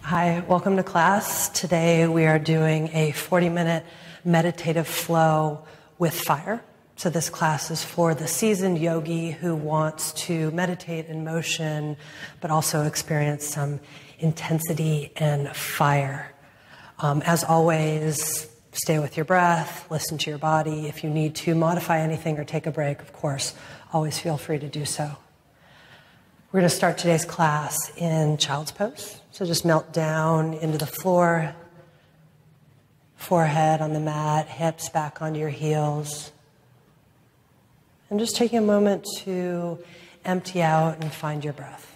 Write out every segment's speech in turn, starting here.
Hi, welcome to class. Today we are doing a 40-minute meditative flow with fire. So this class is for the seasoned yogi who wants to meditate in motion, but also experience some intensity and fire. As always, stay with your breath, listen to your body. If you need to modify anything or take a break, of course, always feel free to do so. We're going to start today's class in child's pose. So just melt down into the floor, forehead on the mat, hips back onto your heels. And just taking a moment to empty out and find your breath.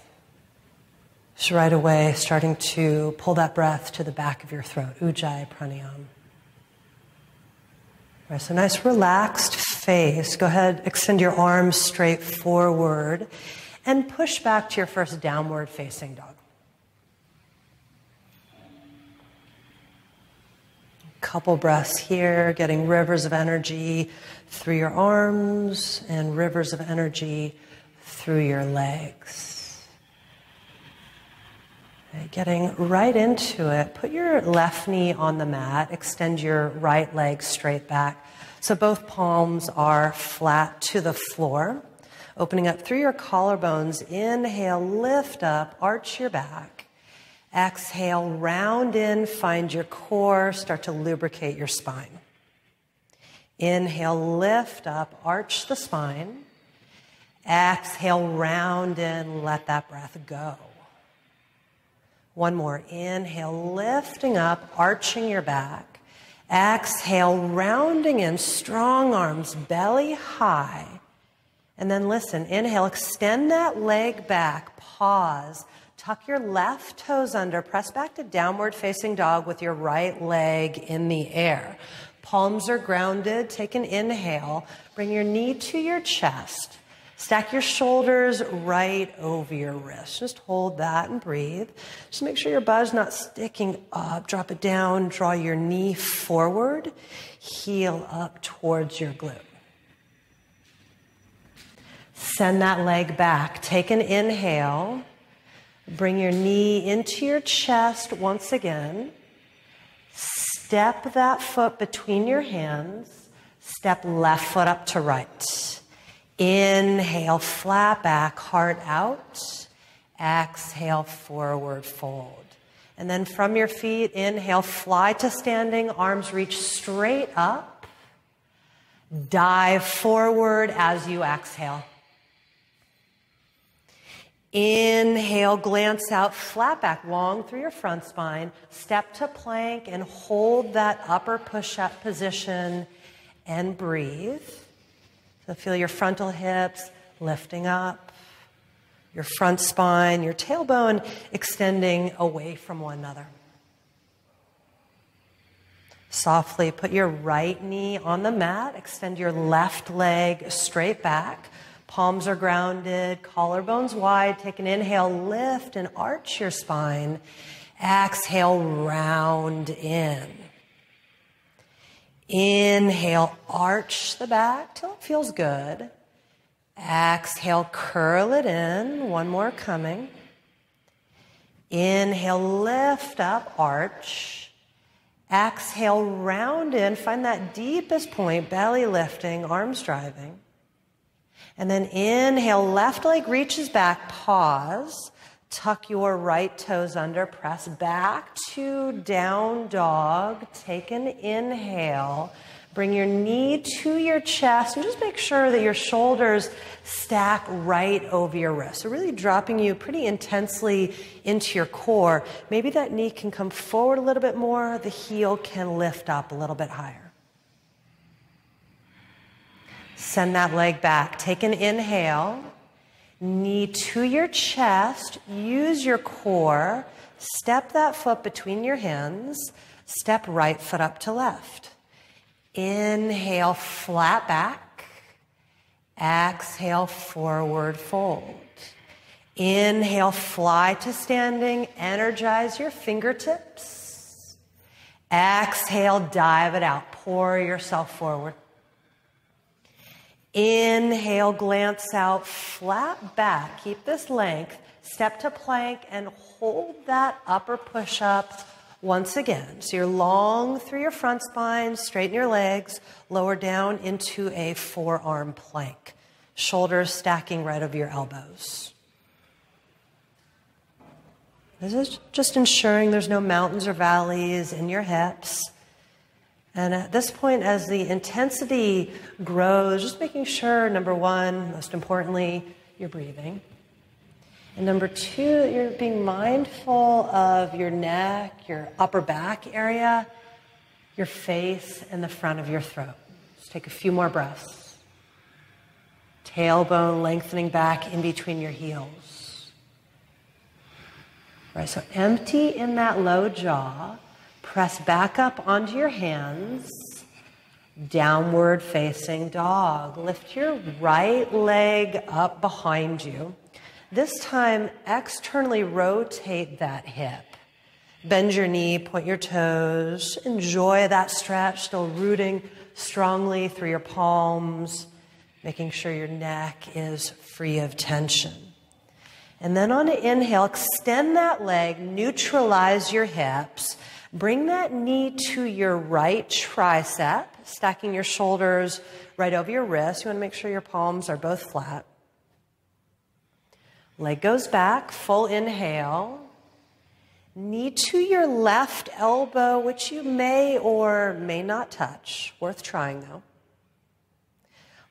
Just right away, starting to pull that breath to the back of your throat, Ujjayi Pranayama. Right, so nice relaxed face. Go ahead, extend your arms straight forward and push back to your first downward facing dog. Couple breaths here, getting rivers of energy through your arms and rivers of energy through your legs. Okay, getting right into it, put your left knee on the mat, extend your right leg straight back so both palms are flat to the floor. Opening up through your collarbones, inhale, lift up, arch your back. Exhale, round in, find your core, start to lubricate your spine. Inhale, lift up, arch the spine. Exhale, round in, let that breath go. One more, inhale, lifting up, arching your back. Exhale, rounding in, strong arms, belly high. And then listen, inhale, extend that leg back, pause, tuck your left toes under, press back to downward facing dog with your right leg in the air. Palms are grounded, take an inhale, bring your knee to your chest, stack your shoulders right over your wrists. Just hold that and breathe. Just make sure your butt's not sticking up, drop it down, draw your knee forward, heel up towards your glute. Send that leg back. Take an inhale. Bring your knee into your chest once again. Step that foot between your hands. Step left foot up to right. Inhale, flat back, heart out. Exhale, forward fold. And then from your feet, inhale, fly to standing, arms reach straight up. Dive forward as you exhale. Inhale, glance out, flat back, long through your front spine. Step to plank and hold that upper push-up position and breathe. So feel your frontal hips lifting up, your front spine, your tailbone extending away from one another. Softly put your right knee on the mat, extend your left leg straight back. Palms are grounded, collarbones wide. Take an inhale, lift and arch your spine. Exhale, round in. Inhale, arch the back till it feels good. Exhale, curl it in. One more coming. Inhale, lift up, arch. Exhale, round in. Find that deepest point, belly lifting, arms driving. And then inhale, left leg reaches back, pause, tuck your right toes under, press back to down dog, take an inhale, bring your knee to your chest, and just make sure that your shoulders stack right over your wrist. So really dropping you pretty intensely into your core. Maybe that knee can come forward a little bit more, the heel can lift up a little bit higher. Send that leg back. Take an inhale, knee to your chest, use your core, step that foot between your hands, step right foot up to left. Inhale, flat back. Exhale, forward fold. Inhale, fly to standing, energize your fingertips. Exhale, dive it out, pour yourself forward. Inhale, glance out, flat back. Keep this length. Step to plank and hold that upper push-up once again. So you're long through your front spine, straighten your legs, lower down into a forearm plank. Shoulders stacking right over your elbows. This is just ensuring there's no mountains or valleys in your hips. And at this point, as the intensity grows, just making sure, number one, most importantly, you're breathing. And number two, that you're being mindful of your neck, your upper back area, your face, and the front of your throat. Just take a few more breaths. Tailbone lengthening back in between your heels. Right, so empty in that low jaw. Press back up onto your hands. Downward facing dog. Lift your right leg up behind you. This time, externally rotate that hip. Bend your knee, point your toes. Enjoy that stretch, still rooting strongly through your palms, making sure your neck is free of tension. And then on an inhale, extend that leg, neutralize your hips. Bring that knee to your right tricep, stacking your shoulders right over your wrist. You want to make sure your palms are both flat. Leg goes back, full inhale. Knee to your left elbow, which you may or may not touch. Worth trying, though.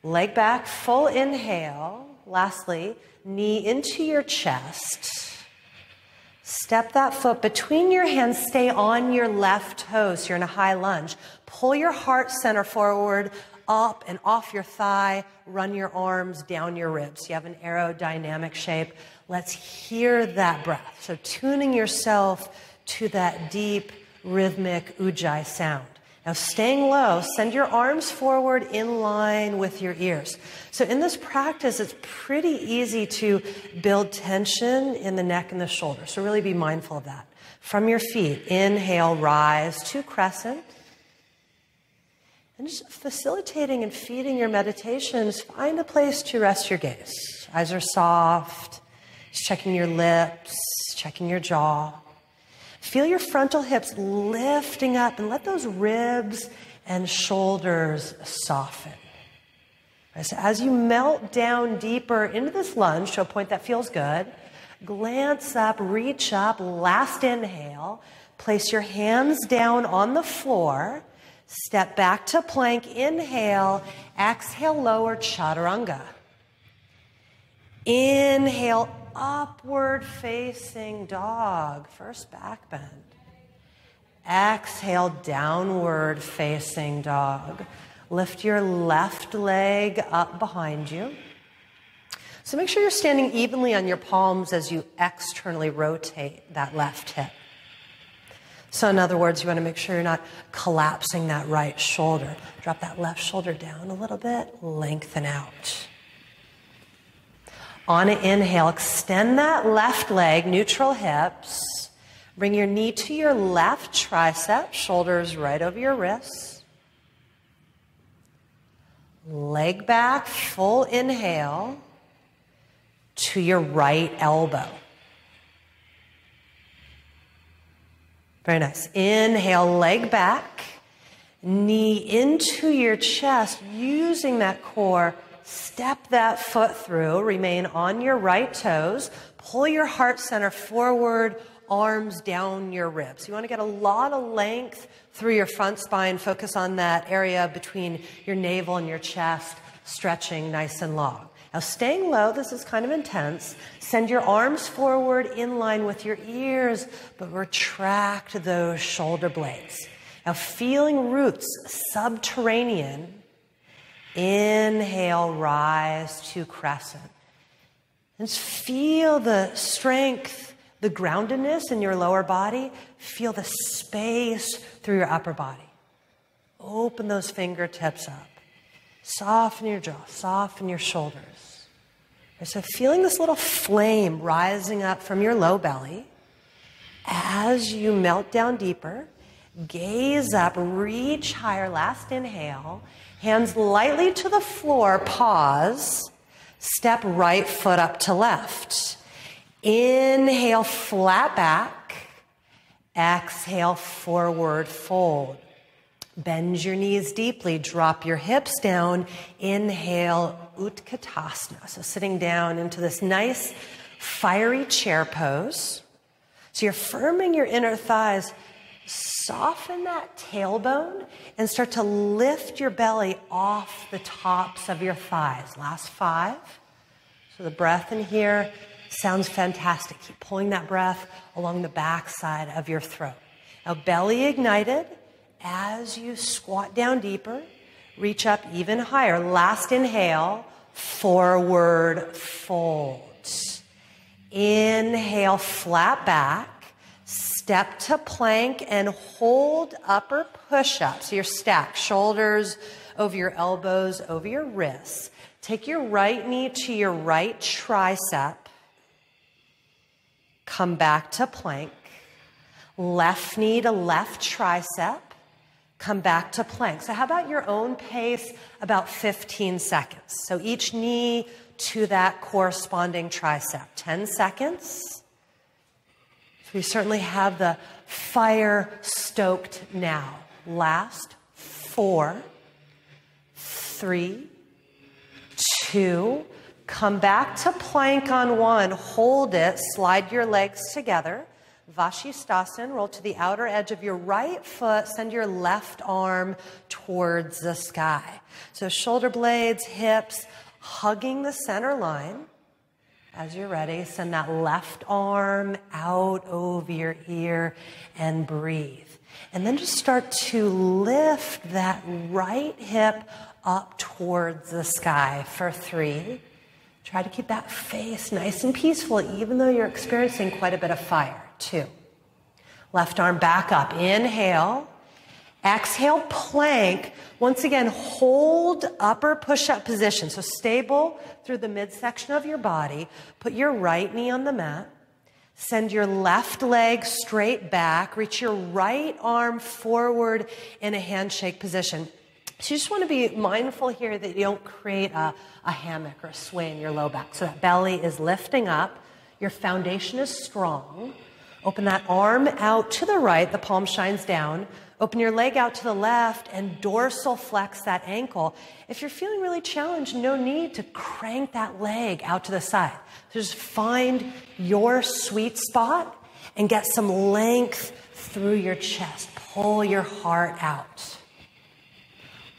Leg back, full inhale. Lastly, knee into your chest. Step that foot between your hands. Stay on your left toes. You're in a high lunge. Pull your heart center forward, up and off your thigh. Run your arms down your ribs. You have an aerodynamic shape. Let's hear that breath. So tuning yourself to that deep, rhythmic ujjayi sound. Now staying low, send your arms forward in line with your ears. So in this practice, it's pretty easy to build tension in the neck and the shoulders. So really be mindful of that. From your feet, inhale, rise to crescent. And just facilitating and feeding your meditations, find a place to rest your gaze. Eyes are soft, just checking your lips, checking your jaw. Feel your frontal hips lifting up and let those ribs and shoulders soften. Right, so as you melt down deeper into this lunge to a point that feels good, glance up, reach up, last inhale, place your hands down on the floor, step back to plank, inhale, exhale, lower chaturanga. Inhale, upward facing dog, first back bend. Exhale, downward facing dog. Lift your left leg up behind you. So make sure you're standing evenly on your palms as you externally rotate that left hip. So in other words, you want to make sure you're not collapsing that right shoulder. Drop that left shoulder down a little bit, lengthen out. On an inhale, extend that left leg, neutral hips. Bring your knee to your left tricep, shoulders right over your wrists. Leg back, full inhale to your right elbow. Very nice. Inhale, leg back, knee into your chest, using that core. Step that foot through, remain on your right toes, pull your heart center forward, arms down your ribs. You want to get a lot of length through your front spine, focus on that area between your navel and your chest, stretching nice and long. Now staying low, this is kind of intense. Send your arms forward in line with your ears, but retract those shoulder blades. Now feeling roots, subterranean. Inhale, rise to crescent. And just feel the strength, the groundedness in your lower body. Feel the space through your upper body. Open those fingertips up. Soften your jaw, soften your shoulders. And so feeling this little flame rising up from your low belly as you melt down deeper. Gaze up, reach higher. Last inhale. Hands lightly to the floor. Pause. Step right foot up to left. Inhale, flat back. Exhale, forward fold. Bend your knees deeply. Drop your hips down. Inhale, Utkatasana. So sitting down into this nice fiery chair pose. So you're firming your inner thighs. Soften that tailbone and start to lift your belly off the tops of your thighs. Last 5. So the breath in here sounds fantastic. Keep pulling that breath along the back side of your throat. Now belly ignited as you squat down deeper. Reach up even higher. Last inhale, forward fold. Inhale, flat back. Step to plank and hold upper push-up. So you're stacked, shoulders over your elbows, over your wrists. Take your right knee to your right tricep. Come back to plank. Left knee to left tricep. Come back to plank. So how about your own pace, about 15 seconds. So each knee to that corresponding tricep. 10 seconds. We certainly have the fire stoked now. Last 4, 3, 2, come back to plank on 1. Hold it, slide your legs together. Vashisthasana, roll to the outer edge of your right foot, send your left arm towards the sky. So shoulder blades, hips, hugging the center line. As you're ready, send that left arm out over your ear and breathe. And then just start to lift that right hip up towards the sky for 3. Try to keep that face nice and peaceful, even though you're experiencing quite a bit of fire. 2. Left arm back up. Inhale. Exhale, plank. Once again, hold upper push-up position. So stable through the midsection of your body. Put your right knee on the mat. Send your left leg straight back. Reach your right arm forward in a handshake position. So you just want to be mindful here that you don't create a hammock or a sway in your low back. So that belly is lifting up. Your foundation is strong. Open that arm out to the right. The palm shines down. Open your leg out to the left and dorsal flex that ankle. If you're feeling really challenged, no need to crank that leg out to the side. So just find your sweet spot and get some length through your chest. Pull your heart out.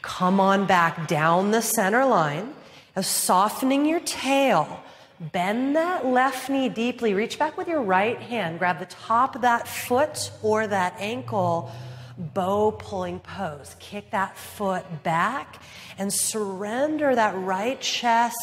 Come on back down the center line. Now softening your tail. Bend that left knee deeply. Reach back with your right hand. Grab the top of that foot or that ankle. Bow pulling pose. Kick that foot back and surrender that right chest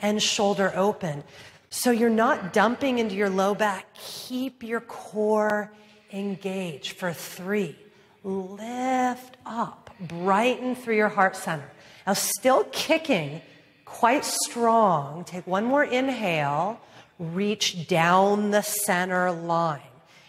and shoulder open. So you're not dumping into your low back. Keep your core engaged for 3. Lift up. Brighten through your heart center. Now still kicking quite strong. Take one more inhale. Reach down the center line.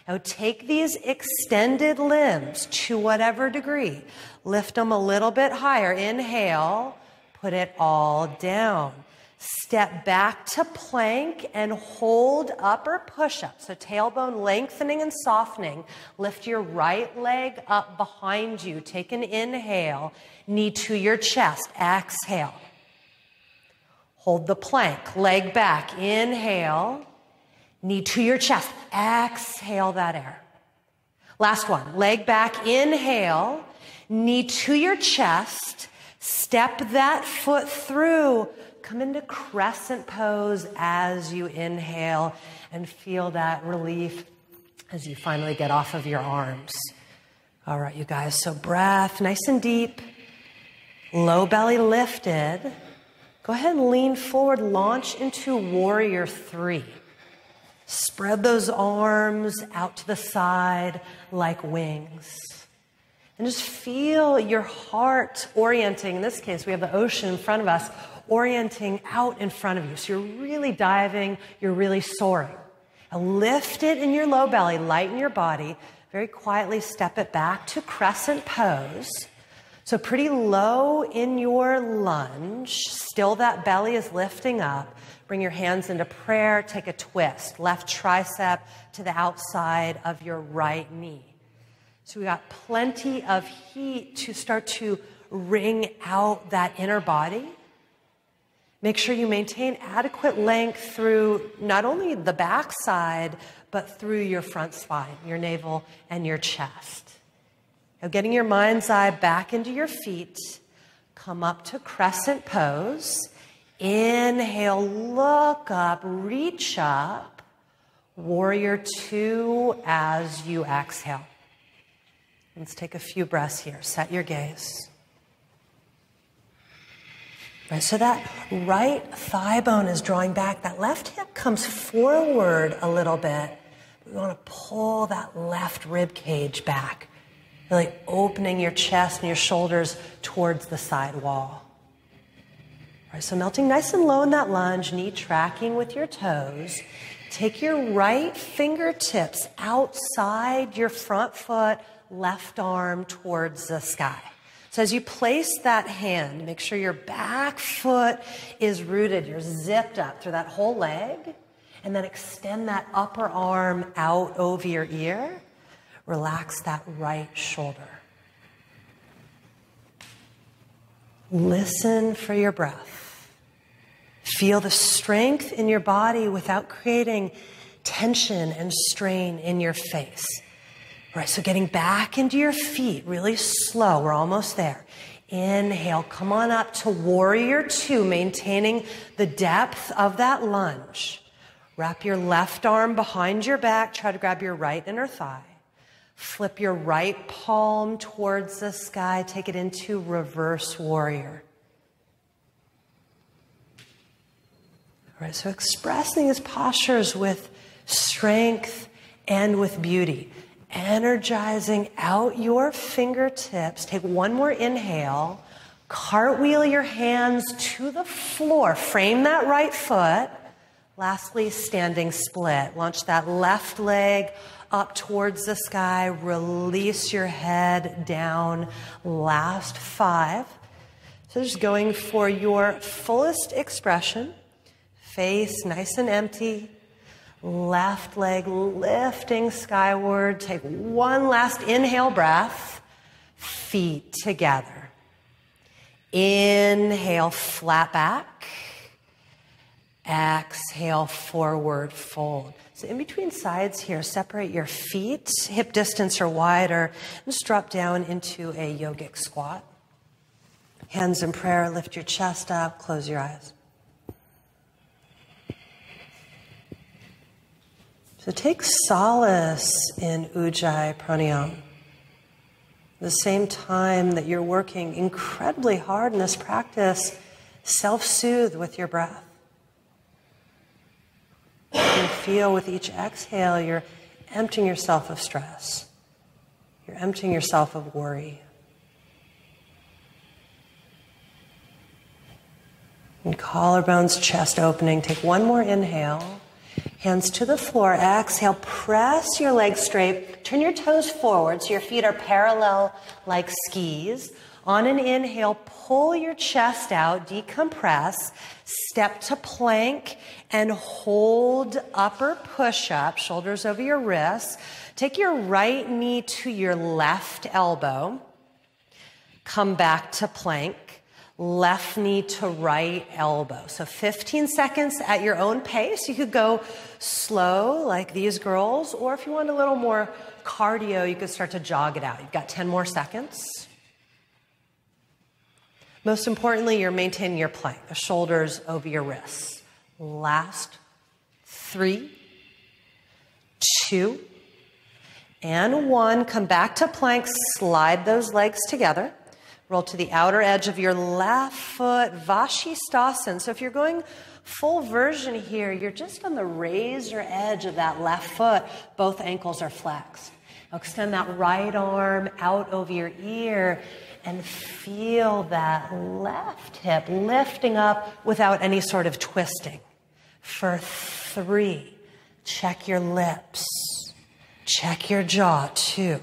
Now take these extended limbs to whatever degree. Lift them a little bit higher. Inhale, put it all down. Step back to plank and hold upper push-up. So tailbone lengthening and softening. Lift your right leg up behind you. Take an inhale, knee to your chest. Exhale. Hold the plank, leg back. Inhale. Knee to your chest. Exhale that air. Last one. Leg back. Inhale. Knee to your chest. Step that foot through. Come into crescent pose as you inhale and feel that relief as you finally get off of your arms. All right, you guys. So breath nice and deep. Low belly lifted. Go ahead and lean forward. Launch into warrior 3. Spread those arms out to the side like wings. And just feel your heart orienting. In this case, we have the ocean in front of us, orienting out in front of you. So you're really diving, you're really soaring. Now lift it in your low belly, lighten your body. very quietly step it back to crescent pose. So pretty low in your lunge, still that belly is lifting up. Bring your hands into prayer, take a twist. Left tricep to the outside of your right knee. So we got plenty of heat to start to wring out that inner body. Make sure you maintain adequate length through not only the back side, but through your front spine, your navel and your chest. Now getting your mind's eye back into your feet, come up to crescent pose. Inhale, look up, reach up. Warrior two as you exhale. Let's take a few breaths here. Set your gaze. Right, so that right thigh bone is drawing back. That left hip comes forward a little bit. We want to pull that left rib cage back. Really opening your chest and your shoulders towards the side wall. Right, so melting nice and low in that lunge, knee tracking with your toes. Take your right fingertips outside your front foot, left arm towards the sky. So as you place that hand, make sure your back foot is rooted. You're zipped up through that whole leg. And then extend that upper arm out over your ear. Relax that right shoulder. Listen for your breath. Feel the strength in your body without creating tension and strain in your face. All right, so getting back into your feet, really slow. We're almost there. Inhale, come on up to warrior two, maintaining the depth of that lunge. Wrap your left arm behind your back. Try to grab your right inner thigh. Flip your right palm towards the sky. Take it into reverse warrior. All right, so expressing these postures with strength and with beauty. Energizing out your fingertips. Take one more inhale. Cartwheel your hands to the floor. Frame that right foot. Lastly, standing split. Launch that left leg up towards the sky. Release your head down. Last 5. So just going for your fullest expression. Face nice and empty. Left leg lifting skyward. Take one last inhale breath. Feet together. Inhale, flat back. Exhale, forward fold. So in between sides here, separate your feet, hip distance or wider, and just drop down into a yogic squat. Hands in prayer, lift your chest up, close your eyes. So take solace in Ujjayi Pranayama. At the same time that you're working incredibly hard in this practice, self-soothe with your breath. You can feel with each exhale, you're emptying yourself of stress. You're emptying yourself of worry. And collarbones, chest opening. Take one more inhale. Hands to the floor. Exhale, press your legs straight. Turn your toes forward so your feet are parallel like skis. On an inhale, pull your chest out, decompress, step to plank, and hold upper push-up, shoulders over your wrists. Take your right knee to your left elbow. Come back to plank. Left knee to right elbow. So 15 seconds at your own pace. You could go slow like these girls, or if you want a little more cardio, you could start to jog it out. You've got 10 more seconds. Most importantly, you're maintaining your plank, the shoulders over your wrists. Last 3, 2, and 1. Come back to plank, slide those legs together. Roll to the outer edge of your left foot, Vashisthasana. So if you're going full version here, you're just on the razor edge of that left foot. Both ankles are flexed. Now extend that right arm out over your ear and feel that left hip lifting up without any sort of twisting. For 3, check your lips. Check your jaw, 2.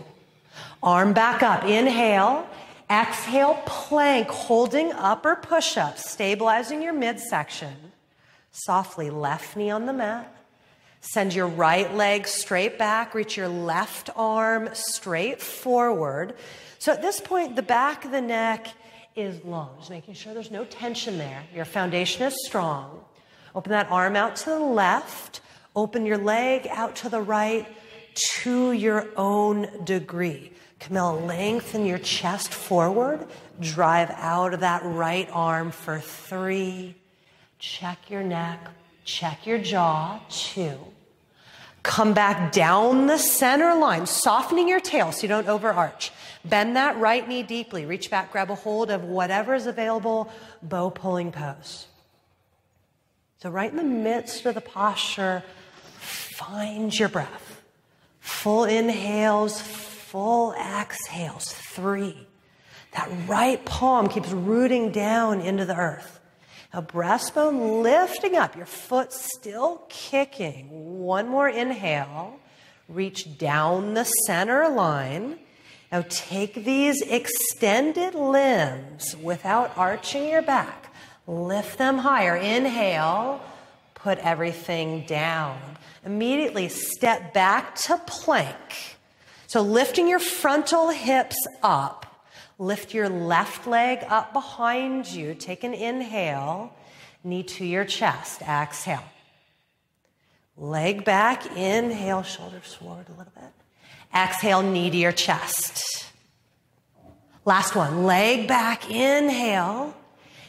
Arm back up. Inhale. Exhale, plank, holding upper push-up, stabilizing your midsection. Softly, left knee on the mat. Send your right leg straight back. Reach your left arm straight forward. So at this point, the back of the neck is long. Just making sure there's no tension there. Your foundation is strong. Open that arm out to the left. Open your leg out to the right to your own degree. Camilla, lengthen your chest forward. Drive out of that right arm for 3. Check your neck. Check your jaw. 2. Come back down the center line, softening your tail so you don't overarch. Bend that right knee deeply. Reach back, grab a hold of whatever is available. Bow pulling pose. So right in the midst of the posture, find your breath. Full inhales, full exhales. 3. That right palm keeps rooting down into the earth. Now breastbone lifting up, your foot still kicking. 1 more inhale. Reach down the center line. Now take these extended limbs without arching your back. Lift them higher. Inhale. Put everything down. Immediately step back to plank. So lifting your frontal hips up. Lift your left leg up behind you. Take an inhale. Knee to your chest. Exhale. Leg back. Inhale. Shoulders forward a little bit. Exhale. Knee to your chest. Last one. Leg back. Inhale.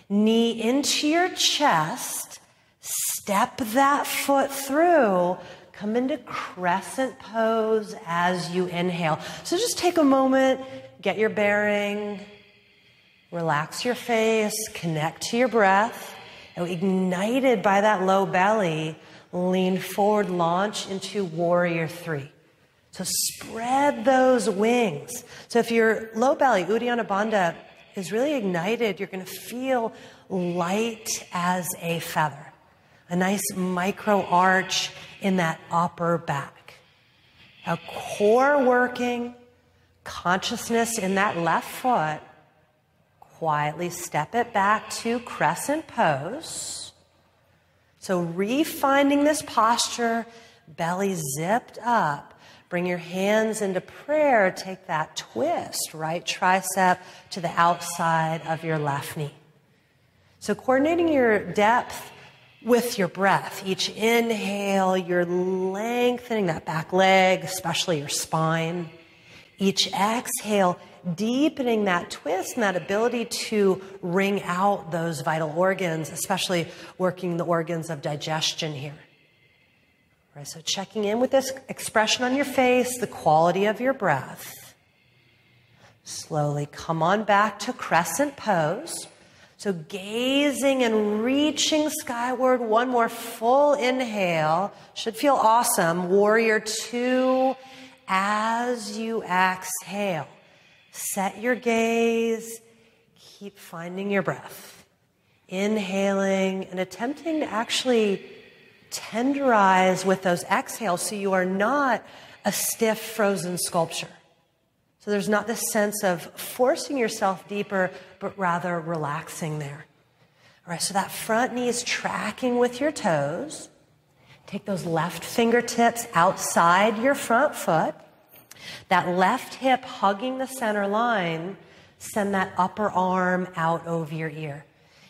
Knee into your chest. Step that foot through. Come into crescent pose as you inhale. So just take a moment, get your bearing, relax your face, connect to your breath. Now, ignited by that low belly, lean forward, launch into warrior 3. So spread those wings. So if your low belly, Uddiyana Bandha, is really ignited, you're going to feel light as a feather. A nice micro arch in that upper back. Now, core working, consciousness in that left foot. Quietly step it back to crescent pose. So refinding this posture, belly zipped up. Bring your hands into prayer. Take that twist, right tricep to the outside of your left knee. So coordinating your depth with your breath. Each inhale, you're lengthening that back leg, especially your spine. Each exhale, deepening that twist and that ability to wring out those vital organs, especially working the organs of digestion here. All right, so checking in with this expression on your face, the quality of your breath. Slowly come on back to crescent pose. So gazing and reaching skyward. 1 more full inhale. Should feel awesome. Warrior 2 as you exhale. Set your gaze. Keep finding your breath. Inhaling and attempting to actually tenderize with those exhales so you are not a stiff frozen sculpture. So there's not this sense of forcing yourself deeper, but rather relaxing there. All right, so that front knee is tracking with your toes. Take those left fingertips outside your front foot. That left hip hugging the center line. Send that upper arm out over your ear.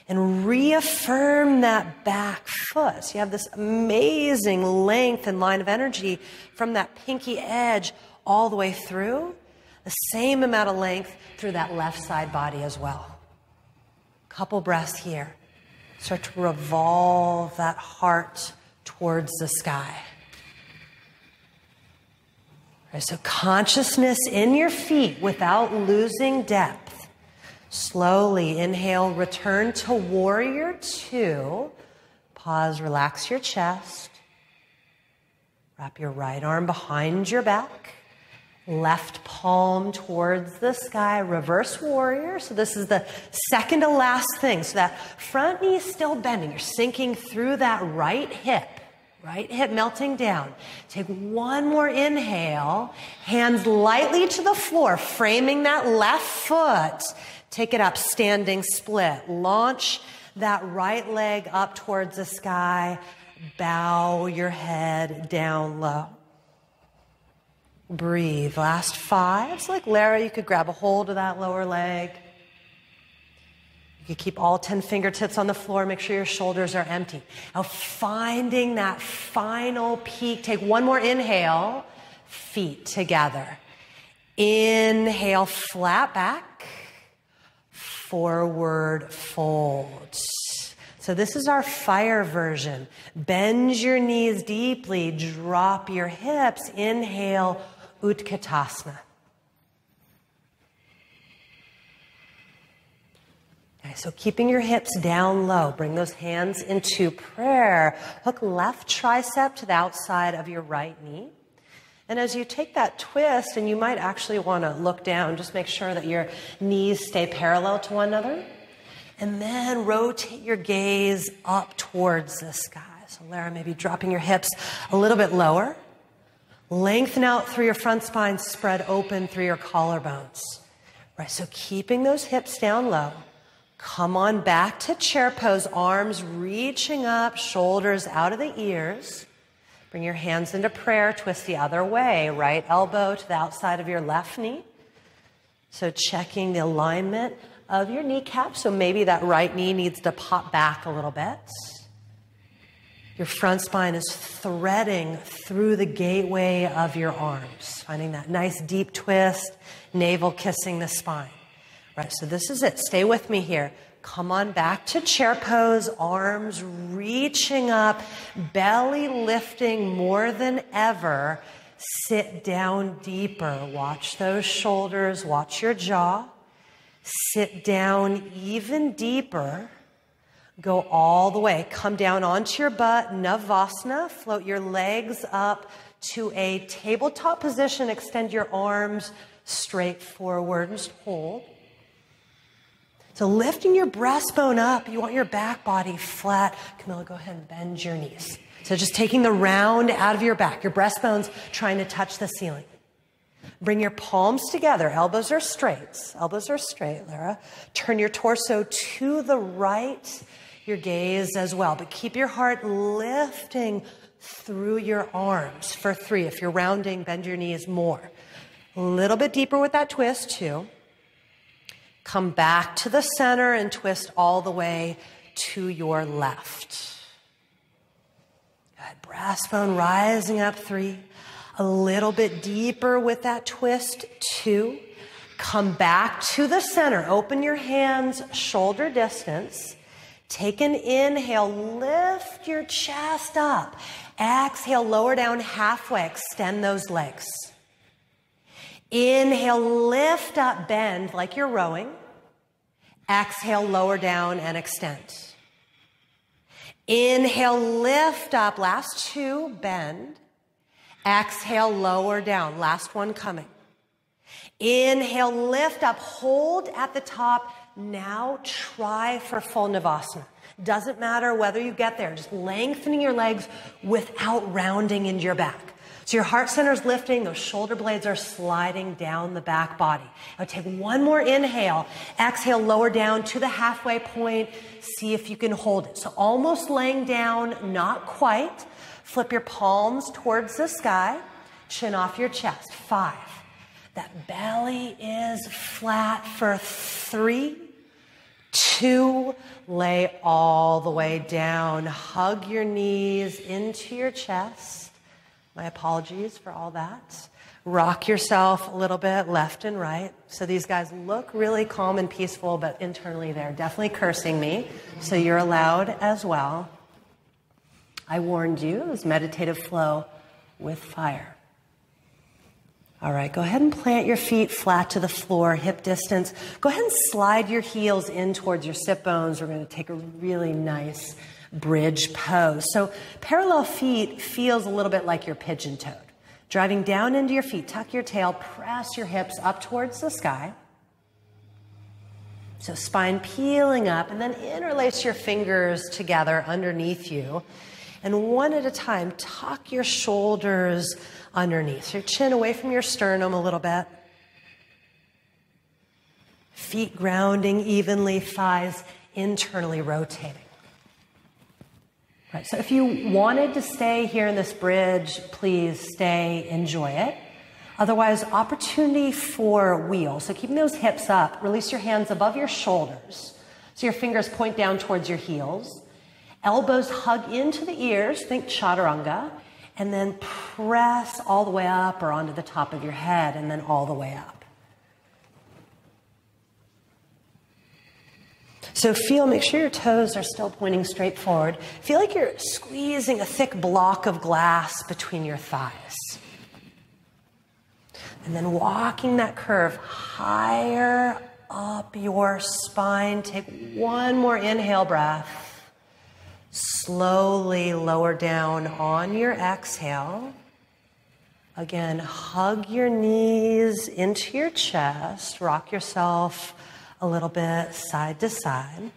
And reaffirm that back foot. So you have this amazing length and line of energy from that pinky edge all the way through. The same amount of length through that left side body as well. Couple breaths here. Start to revolve that heart towards the sky. All right, so consciousness in your feet without losing depth. Slowly inhale, return to warrior 2. Pause, relax your chest. Wrap your right arm behind your back. Left palm towards the sky, reverse warrior. So this is the second to last thing. So that front knee is still bending. You're sinking through that right hip, Right hip melting down. Take one more inhale. Hands lightly to the floor, framing that left foot. Take it up, standing split. Launch that right leg up towards the sky. Bow your head down low. Breathe. Last 5. So like Lara, you could grab a hold of that lower leg. You can keep all 10 fingertips on the floor. Make sure your shoulders are empty. Now finding that final peak. Take one more inhale. Feet together. Inhale, flat back. Forward fold. So this is our fire version. Bend your knees deeply. Drop your hips. Inhale, Utkatasana. Okay, so keeping your hips down low. Bring those hands into prayer. Hook left tricep to the outside of your right knee. And as you take that twist, and you might actually want to look down, just make sure that your knees stay parallel to one another. And then rotate your gaze up towards the sky. So Lara, maybe dropping your hips a little bit lower. Lengthen out through your front spine, spread open through your collarbones. Right, so keeping those hips down low. Come on back to chair pose, arms reaching up, shoulders out of the ears. Bring your hands into prayer, twist the other way. Right elbow to the outside of your left knee. So checking the alignment of your kneecap. So maybe that right knee needs to pop back a little bit. Your front spine is threading through the gateway of your arms. Finding that nice deep twist, navel kissing the spine. Right, so this is it. Stay with me here. Come on back to chair pose, arms reaching up, belly lifting more than ever. Sit down deeper. Watch those shoulders, watch your jaw. Sit down even deeper. Go all the way. Come down onto your butt, Navasana. Float your legs up to a tabletop position. Extend your arms straight forward and just hold. So lifting your breastbone up, you want your back body flat. Camilla, go ahead and bend your knees. So just taking the round out of your back. Your breastbone's trying to touch the ceiling. Bring your palms together. Elbows are straight. Elbows are straight, Lara. Turn your torso to the right. Your gaze as well. But keep your heart lifting through your arms for 3. If you're rounding, bend your knees more. A little bit deeper with that twist, 2. Come back to the center and twist all the way to your left. Good. Breastbone rising up, 3. A little bit deeper with that twist, 2. Come back to the center. Open your hands, shoulder distance. Take an inhale, lift your chest up. Exhale, lower down halfway, extend those legs. Inhale, lift up, bend like you're rowing. Exhale, lower down and extend. Inhale, lift up. Last 2, bend. Exhale, lower down. Last one coming. Inhale, lift up, hold at the top. Now try for full Navasana. Doesn't matter whether you get there, just lengthening your legs without rounding into your back. So your heart center is lifting, those shoulder blades are sliding down the back body. Now take one more inhale. Exhale, lower down to the halfway point. See if you can hold it. So almost laying down, not quite. Flip your palms towards the sky. Chin off your chest. 5. That belly is flat for 3, 2. Lay all the way down. Hug your knees into your chest. My apologies for all that. Rock yourself a little bit left and right. So these guys look really calm and peaceful, but internally they're definitely cursing me. So you're allowed as well. I warned you, it was meditative flow with fire. All right, go ahead and plant your feet flat to the floor, hip distance. Go ahead and slide your heels in towards your sit bones. We're going to take a really nice bridge pose. So parallel feet feels a little bit like you're pigeon-toed. Driving down into your feet, tuck your tail, press your hips up towards the sky. So spine peeling up, and then interlace your fingers together underneath you. And one at a time, tuck your shoulders underneath. So your chin away from your sternum a little bit. Feet grounding evenly, thighs internally rotating. Right, so if you wanted to stay here in this bridge, please stay, enjoy it. Otherwise, opportunity for wheel. So keeping those hips up, release your hands above your shoulders. So your fingers point down towards your heels. Elbows hug into the ears, think chaturanga, and then press all the way up or onto the top of your head and then all the way up. So make sure your toes are still pointing straight forward. Feel like you're squeezing a thick block of glass between your thighs. And then walking that curve higher up your spine. Take one more inhale breath. Slowly lower down on your exhale. Again, hug your knees into your chest. Rock yourself a little bit side to side.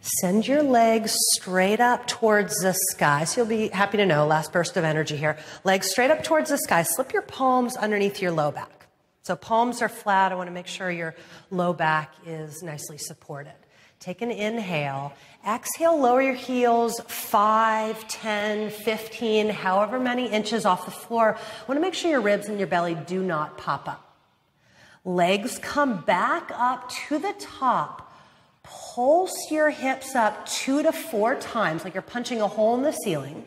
Send your legs straight up towards the sky. So you'll be happy to know, last burst of energy here. Legs straight up towards the sky. Slip your palms underneath your low back. So palms are flat. I want to make sure your low back is nicely supported. Take an inhale. Exhale, lower your heels 5, 10, 15, however many inches off the floor. I want to make sure your ribs and your belly do not pop up. Legs come back up to the top. Pulse your hips up 2 to 4 times, like you're punching a hole in the ceiling.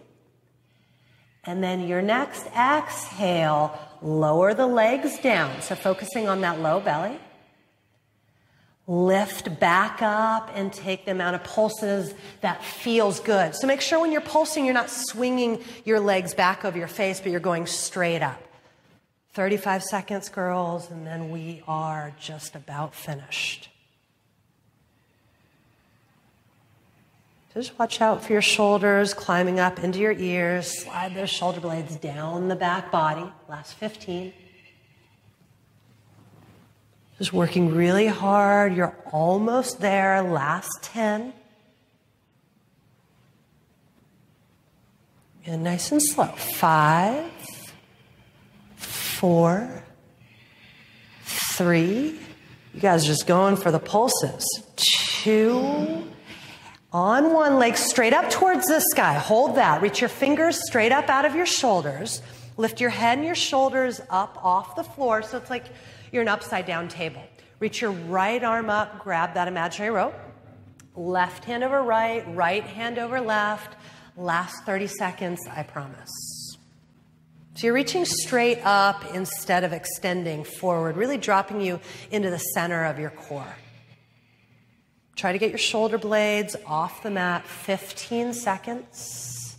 And then your next exhale, lower the legs down. So focusing on that low belly. Lift back up and take the amount of pulses that feels good. So make sure when you're pulsing, you're not swinging your legs back over your face, but you're going straight up. 35 seconds, girls, and then we are just about finished. Just watch out for your shoulders climbing up into your ears. Slide those shoulder blades down the back body. Last 15. Just working really hard. You're almost there. Last 10. And nice and slow. 5, 4, 3. You guys are just going for the pulses. 2. On one leg, straight up towards the sky. Hold that. Reach your fingers straight up out of your shoulders. Lift your head and your shoulders up off the floor so it's like you're an upside down table. Reach your right arm up. Grab that imaginary rope. Left hand over right. Right hand over left. Last 30 seconds, I promise. So you're reaching straight up instead of extending forward, really dropping you into the center of your core. Try to get your shoulder blades off the mat, 15 seconds.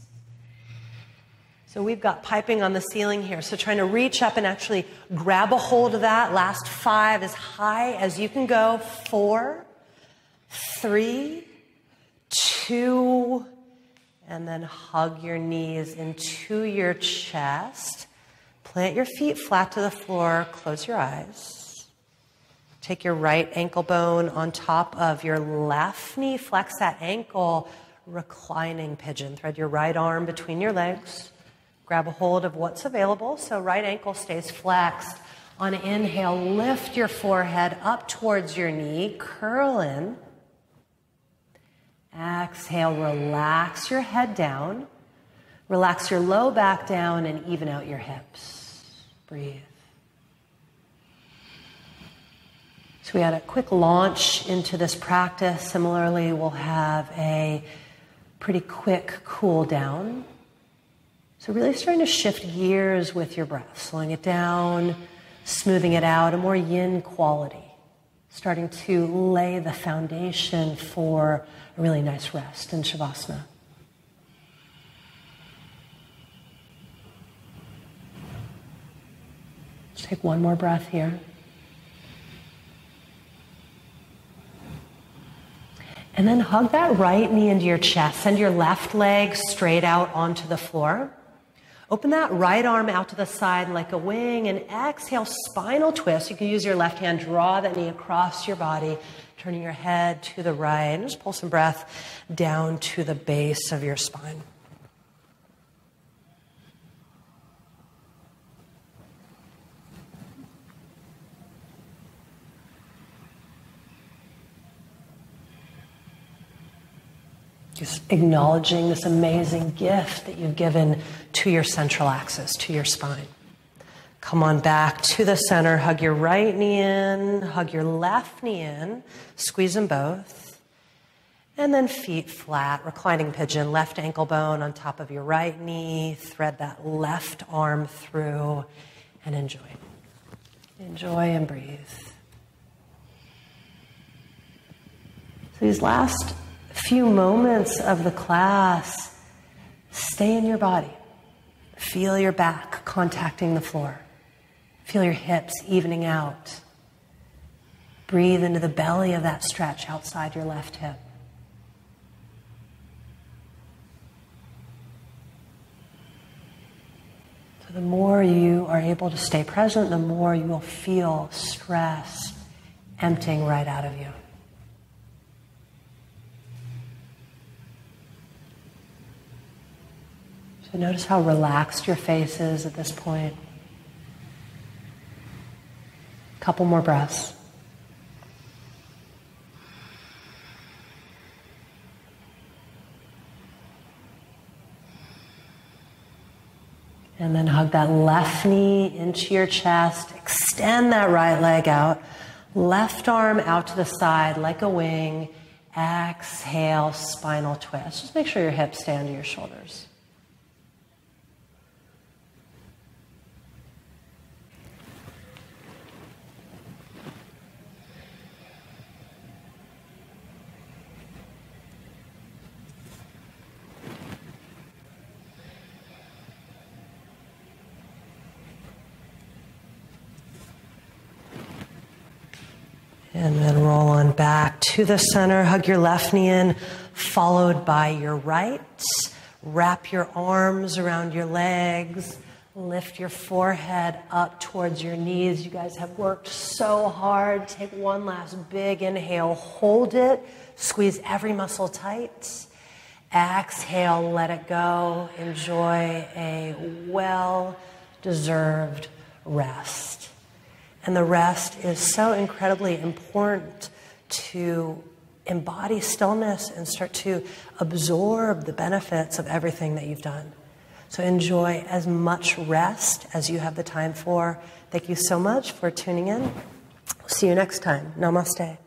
So we've got piping on the ceiling here. So trying to reach up and actually grab a hold of that. Last 5, as high as you can go. 4, 3, 2, and then hug your knees into your chest. Plant your feet flat to the floor. Close your eyes. Take your right ankle bone on top of your left knee. Flex that ankle, reclining pigeon. Thread your right arm between your legs. Grab a hold of what's available. So right ankle stays flexed. On inhale, lift your forehead up towards your knee. Curl in. Exhale, relax your head down. Relax your low back down and even out your hips. Breathe. So we had a quick launch into this practice. Similarly, we'll have a pretty quick cool down. So really starting to shift gears with your breath, slowing it down, smoothing it out, a more yin quality. Starting to lay the foundation for a really nice rest in Shavasana. Just take one more breath here. And then hug that right knee into your chest. Send your left leg straight out onto the floor. Open that right arm out to the side like a wing and exhale, spinal twist. You can use your left hand, draw that knee across your body, turning your head to the right. And just pull some breath down to the base of your spine. Just acknowledging this amazing gift that you've given to your central axis, to your spine. Come on back to the center. Hug your right knee in, hug your left knee in, squeeze them both. And then feet flat, reclining pigeon, left ankle bone on top of your right knee. Thread that left arm through and enjoy. Enjoy and breathe. So these last few moments of the class, stay in your body. Feel your back contacting the floor. Feel your hips evening out. Breathe into the belly of that stretch outside your left hip. So the more you are able to stay present, the more you will feel stress emptying right out of you. So notice how relaxed your face is at this point. Couple more breaths. And then hug that left knee into your chest. Extend that right leg out. Left arm out to the side like a wing. Exhale, spinal twist. Just make sure your hips stay under your shoulders. And then roll on back to the center. Hug your left knee in, followed by your right. Wrap your arms around your legs. Lift your forehead up towards your knees. You guys have worked so hard. Take one last big inhale. Hold it. Squeeze every muscle tight. Exhale, let it go. Enjoy a well-deserved rest. And the rest is so incredibly important to embody stillness and start to absorb the benefits of everything that you've done. So enjoy as much rest as you have the time for. Thank you so much for tuning in. See you next time. Namaste.